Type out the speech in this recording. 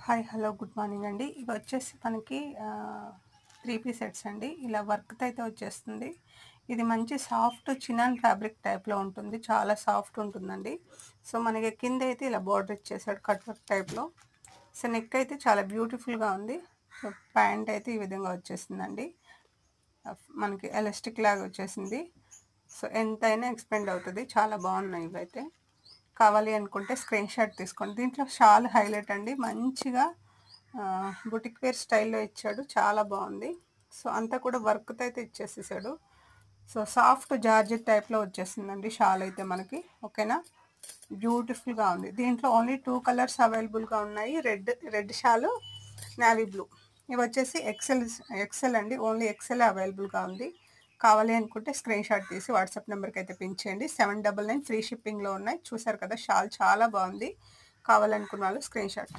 Hi hello good morning అండి. ఇవి వచ్చేసి మనకి 3 పీస్ సెట్స్ అండి. ఇలా వర్క్‌తో అయితే వచ్చేస్తుంది. ఇది మంచి సాఫ్ట్ చినాన్ ఫ్యాబ్రిక్ టైప్‌లో ఉంటుంది. చాలా సాఫ్ట్ ఉంటుందండి. సో, మనకి కింద అయితే ఇలా బోర్డర్ ఇచ్చేసాడు కట్ వర్క్ టైప్‌లో. సో, నెక్ అయితే చాలా బ్యూటిఫుల్‌గా ఉంది. సో, ప్యాంట్ అయితే ఈ విధంగా వచ్చేసిందండి. మనకి ఎలాస్టిక్ లాగా వచ్చేసింది. సో, ఎంతైనా ఎక్స్పెండ్ అవుతుంది. చాలా బాగున్నాయి ఇవైతే. కావాలి అనుకుంటే స్క్రీన్ షాట్ తీసుకోండి. దీంట్లో షాల్ హైలైట్ అండి. మంచిగా బుటిక్ వేర్ స్టైల్లో ఇచ్చాడు. చాలా బాగుంది. సో, అంతా కూడా వర్క్తో అయితే ఇచ్చేసేసాడు. సో, సాఫ్ట్ జార్జెట్ టైప్లో వచ్చేసిందండి షాల్ అయితే మనకి. ఓకేనా, బ్యూటిఫుల్గా ఉంది. దీంట్లో ఓన్లీ 2 కలర్స్ అవైలబుల్గా ఉన్నాయి. రెడ్ షాలు, నావీ బ్లూ. ఇవి వచ్చేసి ఎక్సెల్ అండి. ఓన్లీ ఎక్సెల్ అవైలబుల్గా ఉంది. కావాలి అనుకుంటే స్క్రీన్ షాట్ తీసి వాట్సాప్ నెంబర్కి అయితే పిన్ చేయండి. 799 ఫ్రీ షిప్పింగ్లో ఉన్నాయి. చూసారు కదా, షాల్ చాలా బాగుంది. కావాలనుకున్న వాళ్ళు స్క్రీన్ షాట్.